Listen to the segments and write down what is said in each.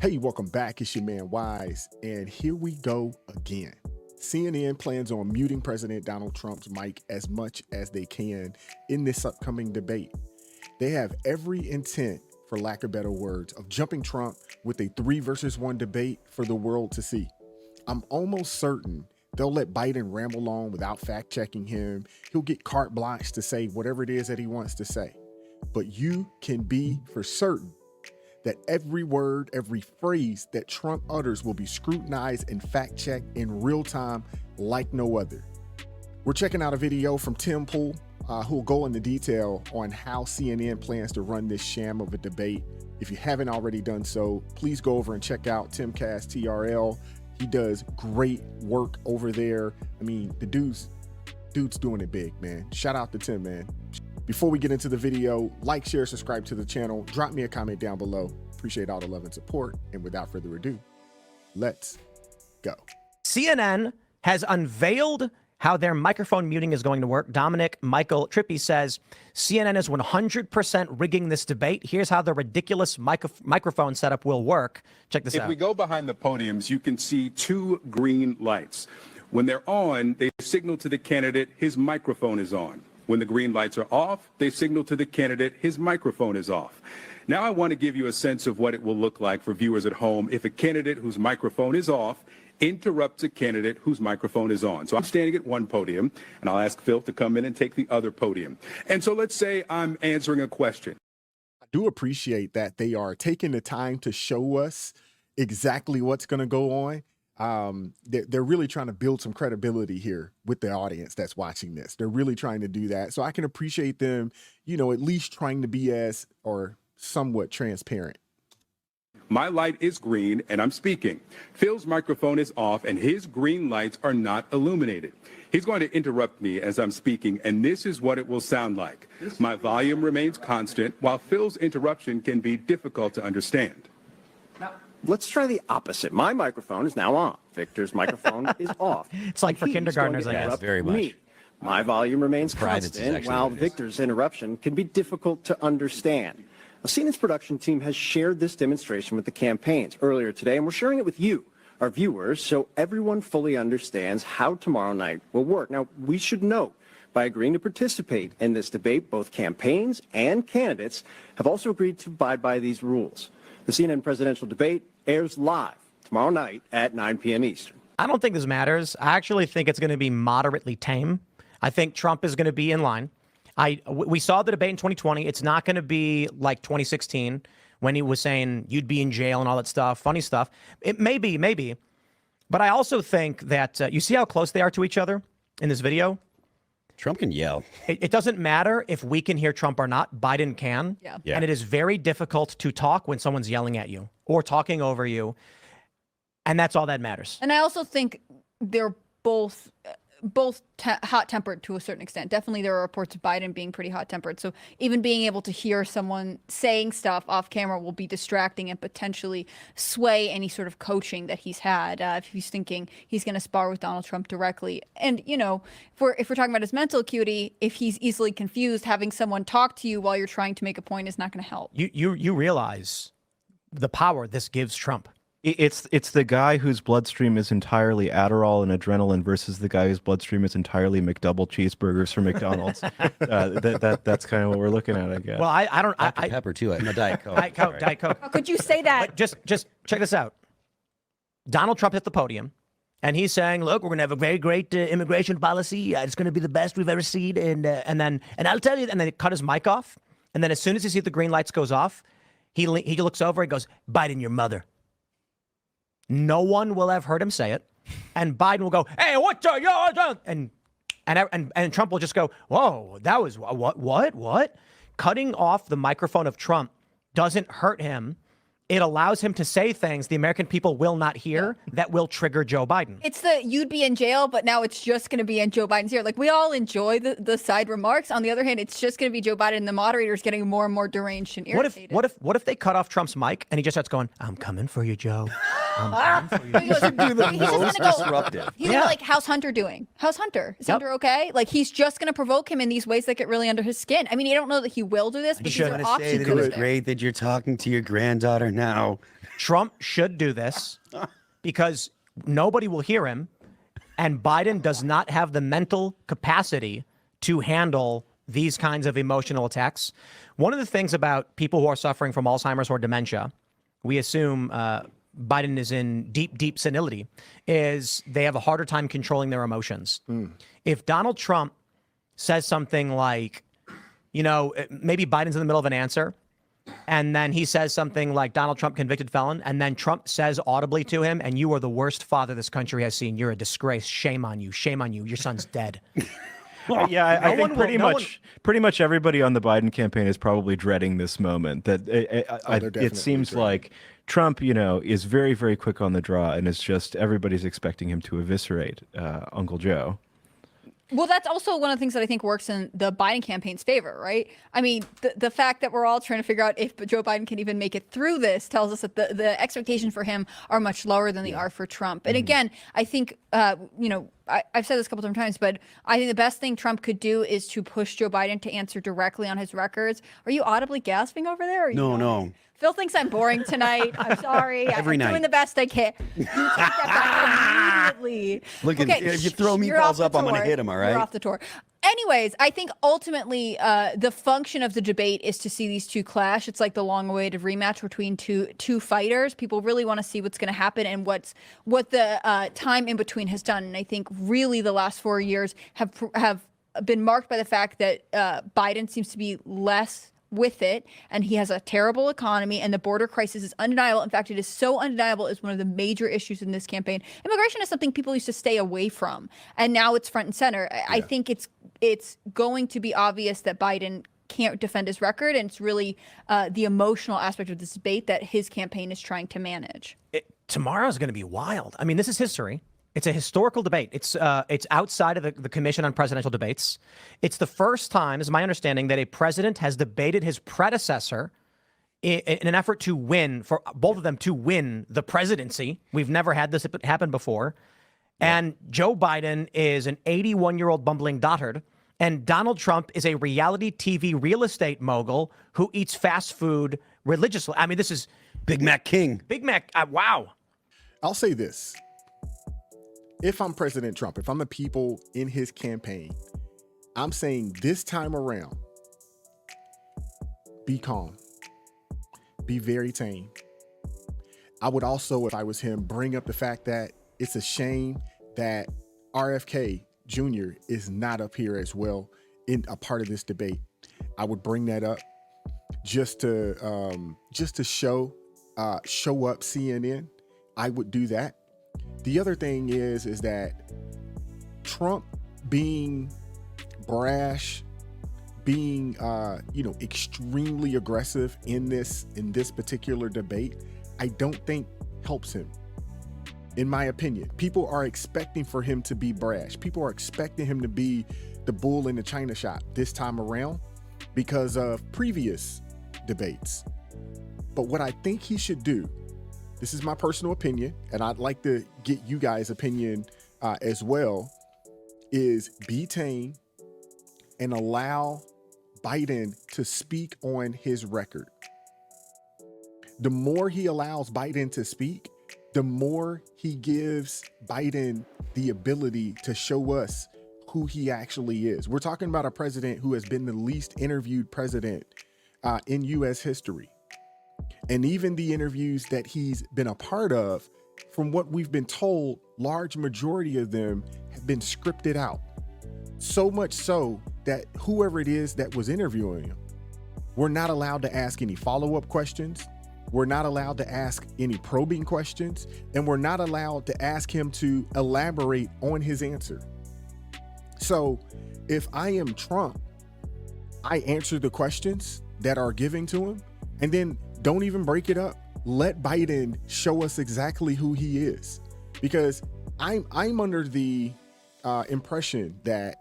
Hey, welcome back. It's your man Wise, and here we go again. CNN plans on muting President Donald Trump's mic as much as they can in this upcoming debate. They have every intent, for lack of better words, of jumping Trump with a 3 versus 1 debate for the world to see. I'm almost certain they'll let Biden ramble on without fact checking him. He'll get carte blanche to say whatever it is that he wants to say. But you can be for certain that every word, every phrase that Trump utters will be scrutinized and fact-checked in real time like no other. We're checking out a video from Tim Pool, who will go into detail on how CNN plans to run this sham of a debate. If you haven't already done so, please go over and check out Timcast TRL. He does great work over there. I mean, the dude's doing it big, man. Shout out to Tim, man. Before we get into the video, like, share, subscribe to the channel, drop me a comment down below. Appreciate all the love and support. And without further ado, let's go. CNN has unveiled how their microphone muting is going to work. Dominic Michael Trippi says CNN is 100% rigging this debate. Here's how the ridiculous microphone setup will work. Check this out. If we go behind the podiums, you can see 2 green lights. When they're on, they signal to the candidate his microphone is on. When the green lights are off, they signal to the candidate his microphone is off. Now I want to give you a sense of what it will look like for viewers at home if a candidate whose microphone is off interrupts a candidate whose microphone is on. So I'm standing at one podium, and I'll ask Phil to come in and take the other podium. And so let's say I'm answering a question. I do appreciate that they are taking the time to show us exactly what's going to go on. They're really trying to build some credibility here with the audience that's watching this. They're really trying to do that. So I can appreciate them, you know, at least trying to be as or somewhat transparent. My light is green and I'm speaking. Phil's microphone is off and his green lights are not illuminated. He's going to interrupt me as I'm speaking, and this is what it will sound like. My volume remains constant, while Phil's interruption can be difficult to understand. Let's try the opposite. My microphone is now on. Victor's microphone is off. It's like for kindergartners, I guess. Very much. My volume remains constant, while Victor's interruption can be difficult to understand. CNN's production team has shared this demonstration with the campaigns earlier today, and we're sharing it with you, our viewers, so everyone fully understands how tomorrow night will work. Now, we should note, by agreeing to participate in this debate, both campaigns and candidates have also agreed to abide by these rules. The CNN presidential debate airs live tomorrow night at 9 p.m. Eastern. I don't think this matters. I actually think it's going to be moderately tame. I think Trump is going to be in line. We saw the debate in 2020. It's not going to be like 2016 when he was saying you'd be in jail and all that stuff, funny stuff. It may be, maybe. But I also think that you see how close they are to each other in this video? Trump can yell. It doesn't matter if we can hear Trump or not. Biden can. Yeah. And it is very difficult to talk when someone's yelling at you or talking over you. And that's all that matters. And I also think they're both hot-tempered to a certain extent. Definitely there are reports of Biden being pretty hot-tempered. So even being able to hear someone saying stuff off camera will be distracting and potentially sway any sort of coaching that he's had if he's thinking he's going to spar with Donald Trump directly. And, you know, if we're talking about his mental acuity, if he's easily confused, having someone talk to you while you're trying to make a point is not going to help. You realize the power this gives Trump. It's the guy whose bloodstream is entirely Adderall and adrenaline versus the guy whose bloodstream is entirely McDouble cheeseburgers from McDonald's. That's kind of what we're looking at, I guess. Well, I don't. Dr. Pepper too. I'm a Diet Coke. Diet Coke. How could you say that? But just check this out. Donald Trump hit the podium, and he's saying, "Look, we're going to have a very great immigration policy. It's going to be the best we've ever seen." And I'll tell you. And then he cut his mic off. And then as soon as you see the green lights goes off, he looks over. He goes, "Biden, your mother." No one will have heard him say it, and Biden will go, "Hey, what the?" And Trump will just go, "Whoa, that was what?" Cutting off the microphone of Trump doesn't hurt him. It allows him to say things the American people will not hear that will trigger Joe Biden. It's the you'd be in jail, but now it's just going to be in Joe Biden's ear. Like, we all enjoy the side remarks. On the other hand, it's just going to be Joe Biden, and the moderator's getting more and more deranged and irritated. What if they cut off Trump's mic and he just starts going, "I'm coming for you, Joe. He goes, Do the he's just most gonna go. disruptive. He's gonna be like, how's Hunter doing? How's Hunter? Is Hunter okay? Like, he's just gonna provoke him in these ways that get really under his skin. I mean, I don't know that he will do this, but these are Trying to say options. that it was that are there. great that you're talking to your granddaughter now. Trump should do this because nobody will hear him, and Biden does not have the mental capacity to handle these kinds of emotional attacks. One of the things about people who are suffering from Alzheimer's or dementia, we assume Biden is in deep, deep senility, is they have a harder time controlling their emotions. If Donald Trump says something like, you know, maybe Biden's in the middle of an answer, and then he says something like Donald Trump, convicted felon, and then Trump says audibly to him, and you are the worst father this country has seen. You're a disgrace. Shame on you. Shame on you. Your son's dead. Yeah, I think one will- pretty much everybody on the Biden campaign is probably dreading this moment. That it seems like Trump, you know, is very, very quick on the draw, and it's just everybody's expecting him to eviscerate Uncle Joe. Well, that's also one of the things that I think works in the Biden campaign's favor, right? I mean, the fact that we're all trying to figure out if Joe Biden can even make it through this tells us that the expectations for him are much lower than they are for Trump. And again, I think, you know, I've said this a couple of times, but I think the best thing Trump could do is to push Joe Biden to answer directly on his records. Are you audibly gasping over there? Or No. Phil thinks I'm boring tonight. I'm sorry. Every I'm night. doing the best I can. You take that back immediately. Look, if you throw you're off meatballs the up, I'm going to tour. hit him, all right? You're off the tour. Anyways, I think ultimately the function of the debate is to see these two clash. It's like the long-awaited rematch between two fighters. People really want to see what's going to happen and what the time in between has done. And I think really the last 4 years have been marked by the fact that Biden seems to be less with it, and he has a terrible economy, and the border crisis is undeniable. In fact, it is so undeniable, it's one of the major issues in this campaign. Immigration is something people used to stay away from, and now it's front and center. I think it's going to be obvious that Biden can't defend his record, and it's really the emotional aspect of this debate that his campaign is trying to manage. Tomorrow's going to be wild. I mean, this is history. It's a historical debate. It's outside of the Commission on Presidential Debates. It's the first time, is my understanding, that a president has debated his predecessor in an effort to win, for both of them to win the presidency. We've never had this happen before. Yeah. And Joe Biden is an 81-year-old bumbling dotard, and Donald Trump is a reality TV real estate mogul who eats fast food religiously. I mean, this is Big Mac King. Big Mac. Wow. I'll say this. If I'm President Trump, if I'm the people in his campaign, I'm saying this time around, be calm, be very tame. I would also, if I was him, bring up the fact that it's a shame that RFK Jr. is not up here as well in a part of this debate. I would bring that up just to show up CNN. I would do that. The other thing is that Trump being brash, being extremely aggressive in this particular debate, I don't think helps him. In my opinion, people are expecting for him to be brash. People are expecting him to be the bull in the china shop this time around because of previous debates. But what I think he should do, this is my personal opinion, and I'd like to get you guys' opinion as well, is be tame and allow Biden to speak on his record. The more he allows Biden to speak, the more he gives Biden the ability to show us who he actually is. We're talking about a president who has been the least interviewed president in U.S. history. And even the interviews that he's been a part of, from what we've been told, large majority of them have been scripted out. So much so that whoever it is that was interviewing him, we're not allowed to ask any follow-up questions. We're not allowed to ask any probing questions. And we're not allowed to ask him to elaborate on his answer. So if I am Trump, I answer the questions that are given to him, and then don't even break it up. Let Biden show us exactly who he is, because I'm under the impression that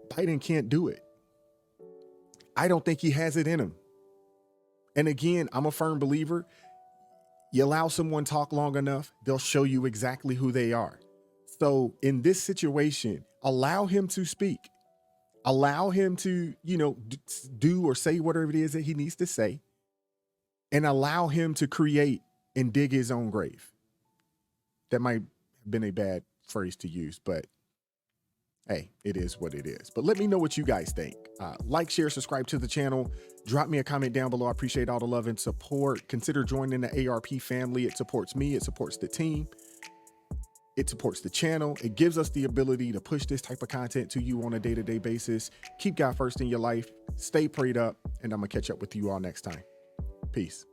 Biden can't do it. I don't think he has it in him. And again, I'm a firm believer. You allow someone talk long enough, they'll show you exactly who they are. So in this situation, allow him to speak. Allow him to, do or say whatever it is that he needs to say, and allow him to create and dig his own grave. That might have been a bad phrase to use, but hey, it is what it is. But let me know what you guys think. Like, share, subscribe to the channel. Drop me a comment down below. I appreciate all the love and support. Consider joining the ARP family. It supports me. It supports the team. It supports the channel. It gives us the ability to push this type of content to you on a day-to-day basis. Keep God first in your life. Stay prayed up, and I'm going to catch up with you all next time. Peace.